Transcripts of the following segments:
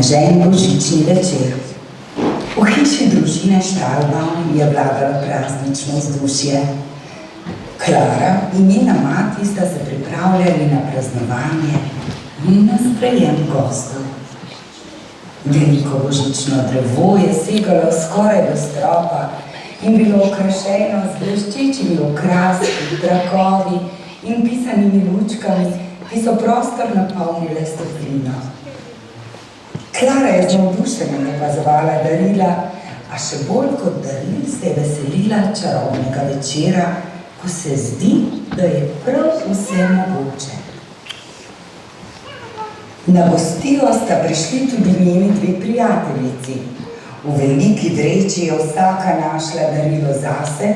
Snežen božični večer. V hiši družine Štalbaum je vladalo praznično vzdušje. Klara in njena mati sta se pripravljali na praznovanje in na sprejem gostov. Veliko božično drevo je segalo skoraj do stropa in bilo okrašeno z bleščečimi okraski, trakovi in pisanimi lučkami, ki so prostor napolnile s toplino. Klara je z navdušenjem opazovala darila, a še bolj kot daril se je veselila čarovnega večera, ko se zdi, da je prav vse mogoče. Na gostijo sta prišli tudi njeni dve prijateljici. V veliki vreči je vsaka našla darilo zase,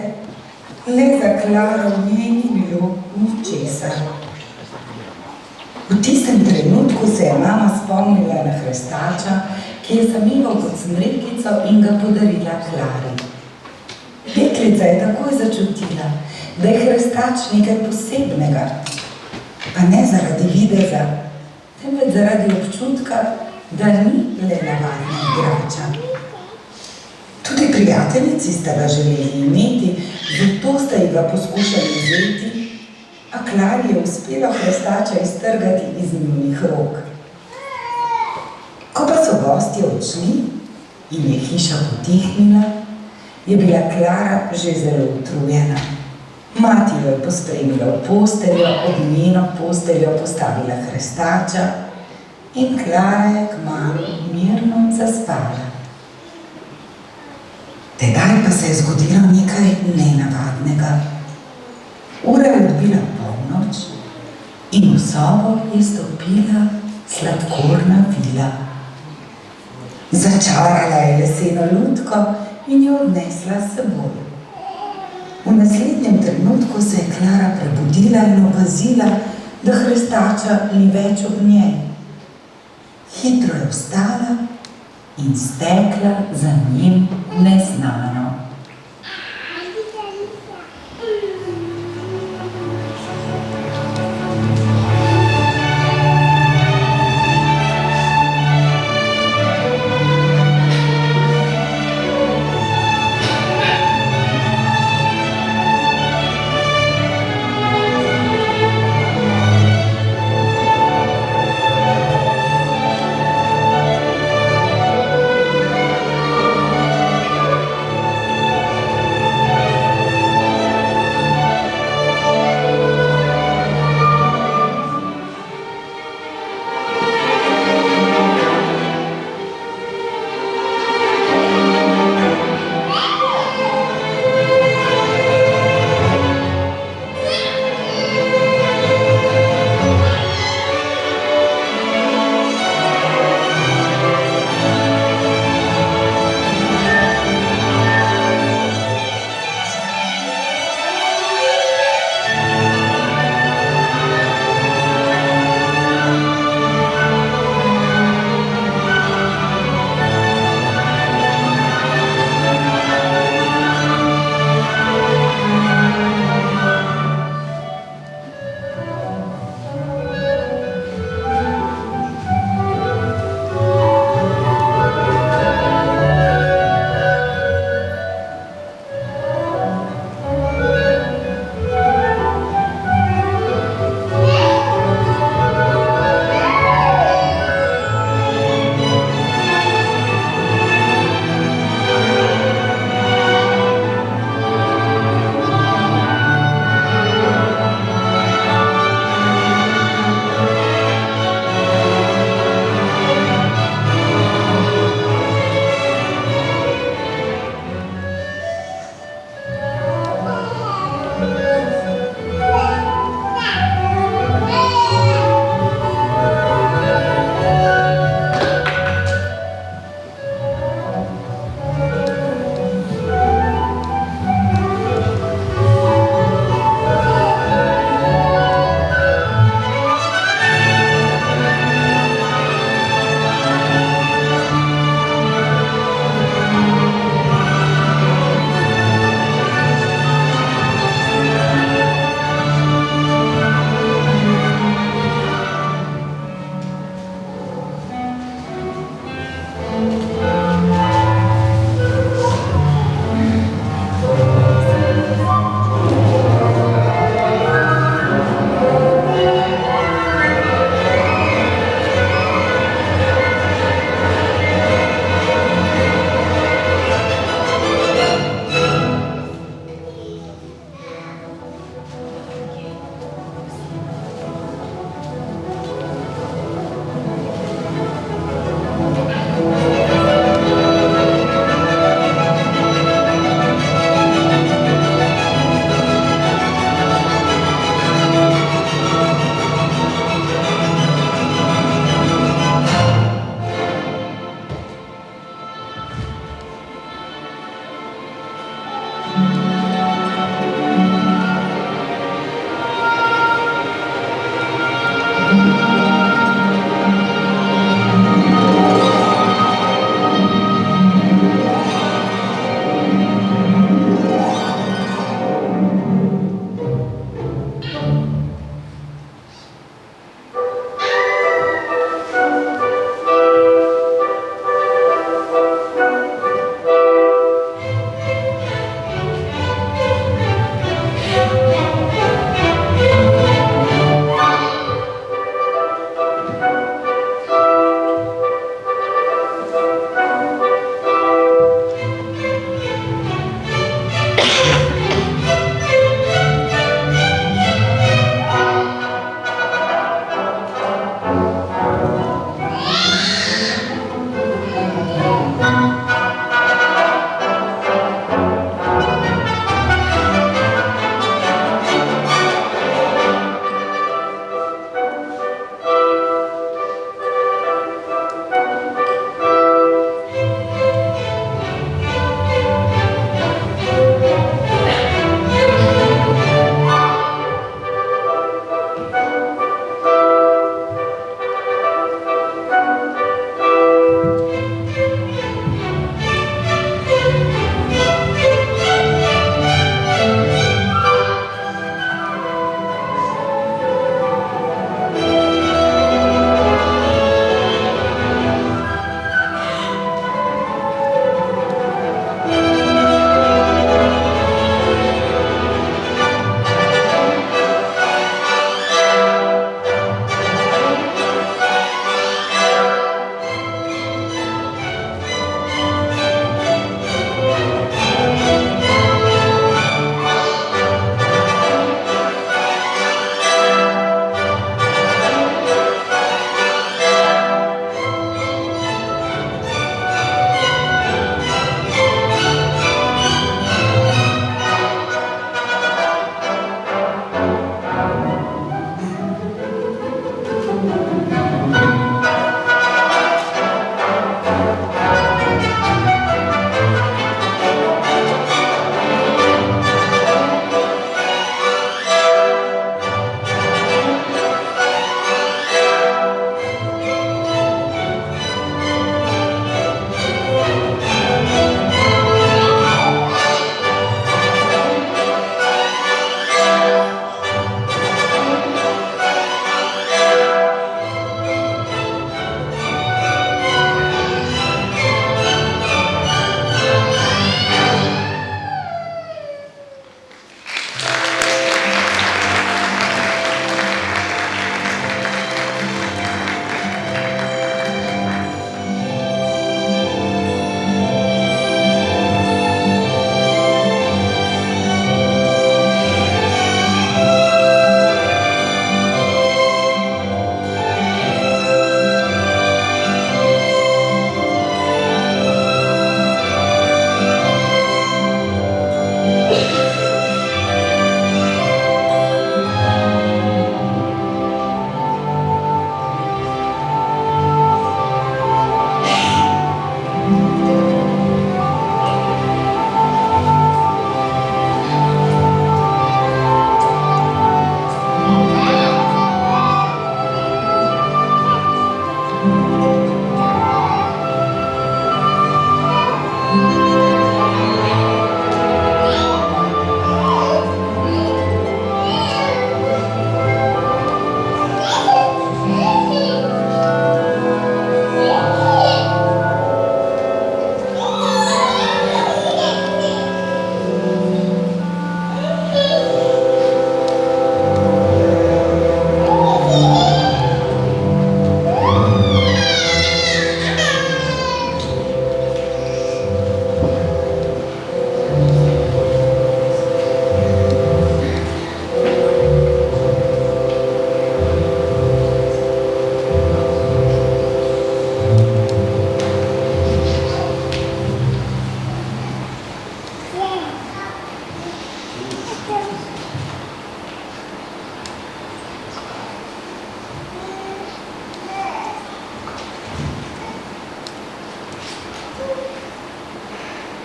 le za Klaro v njej ni bilo ničesar. V tistem trenutku se je mama spomnila na hrestača, ki je zamival kot smrekico in ga podarila Klari. Deklica je takoj začutila, da je hrestač nekaj posebnega, pa ne zaradi videza, temveč zaradi občutka, da ni le navadna igrača. Tudi prijateljici sta ga želeli imeti, zato sta ji ga poskušali vzeti, a Klari je uspelo hrestača iztrgati iz njunih rok. Ko pa so gostje odšli in je hiša potihnila, je bila Klara že zelo utrujena. Mati jo je pospremila v posteljo, ob njeno posteljo postavila hrestača in Klara je kmalu mirno zaspala. Tedaj pa se je zgodilo nekaj nenavadnega. Ura je odbila polnoč in v sobo je stopila sladkorna vila. Začarala je leseno lutko in jo odnesla s seboj. V naslednjem trenutku se je Klara prebudila in opazila, da hrestača ni več ob njej. Hitro je vstala in stekla za njim neznano.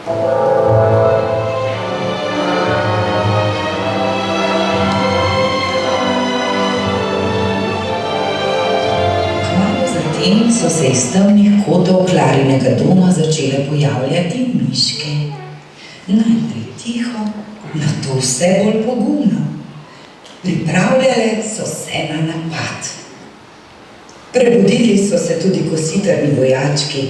Kmalu zatem so se iz temnih kotov Klarinega doma začele pojavljati miške. Najprej tiho, nato vse bolj pogumno. Pripravljale so se na napad. Prebudili so se tudi kositrni vojački.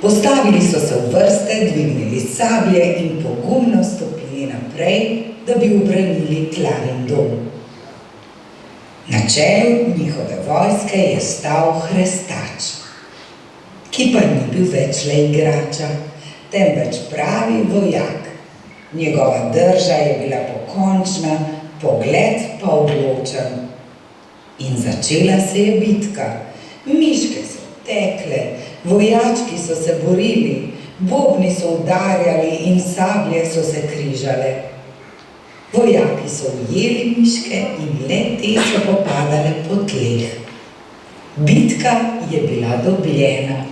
Postavili so se v vrste, dvignili sablje in pogumno stopili naprej, da bi ubranili Klarin dom. Na čelu njihove vojske je stal Hrestač, ki pa ni bil več le igrača, temveč pravi vojak. Njegova drža je bila pokončna, pogled pa odločen. In začela se je bitka. Miške so tekle, vojački so se borili, bobni so udarjali in sablje so se križale. Vojaki so ujeli miške in le te so popadale po tleh. Bitka je bila dobljena.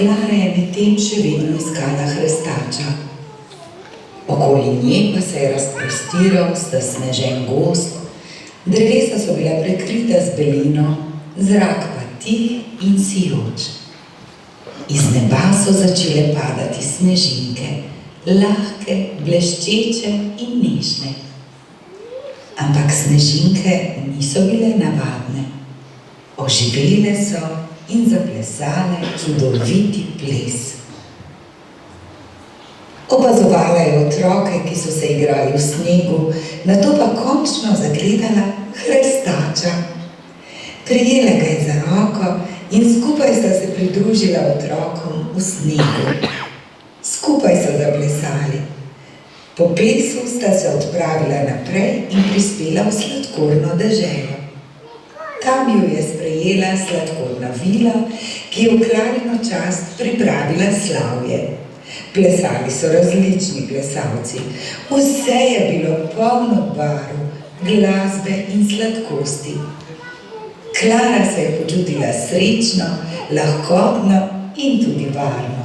Klara je medtem še vedno iskala Hrestača. Okoli nje pa se je razprostiral snežen gozd, drevesa so bila prekrita z belino, zrak pa tih in sijoč. Iz neba so začele padati snežinke, lahke, bleščeče in nežne. Ampak snežinke niso bile navadne. Oživele so in zaplesale čudoviti ples. Opazovala je otroke, ki so se igrali v snegu, nato pa končno zagledala Hrestača. Prijela ga je za roko in skupaj sta se pridružila otrokom v snegu. Skupaj so zaplesali. Po plesu sta se odpravila naprej in prispela v sladkorno deželo. Tam ju je sprejela sladkorna vila, ki je v Klarino čast pripravila slavje. Plesali so različni plesalci. Vse je bilo polno barv, glasbe in sladkosti. Klara se je počutila srečno, lahkotno in tudi varno.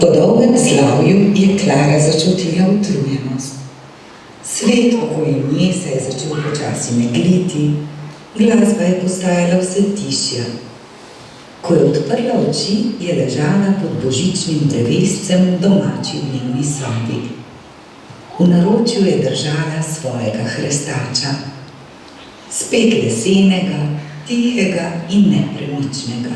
Po dolgem slavju je Klara začutila utrujenost. Svet okoli nje se je začel počasi megliti, glasba je postajala vse tišja. Ko je odprla oči, je ležala pod božičnim drevescem v domači dnevni sobi. V naročju je držala svojega hrestača, spet lesenega, tihega in nepremičnega.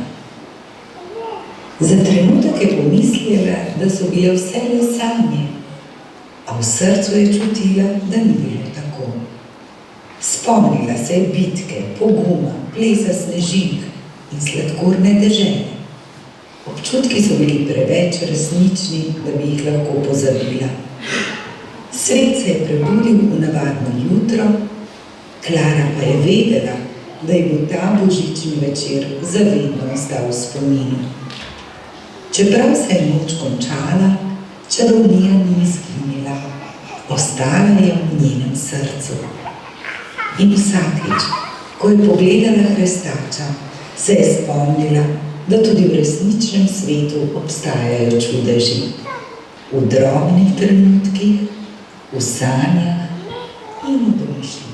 Za trenutek je pomislila, da so bile vse le sanje, a v srcu je čutila, da ni bilo tako. Spomnila se je bitke, poguma, plesa snežink in sladkorne dežele. Občutki so bili preveč resnični, da bi jih lahko pozabila. Svet se je prebudil v navadno jutro, Klara pa je vedela, da ji bo ta božični večer zavedno ostal v spominu. Čeprav se je noč končala, čarovnija ni izginila, ostala je v njenem srcu. In vsakič, ko je pogledala hrestača, se je spomnila, da tudi v resničnem svetu obstajajo čudeži. V drobnih trenutkih, v sanjah in v domišljih.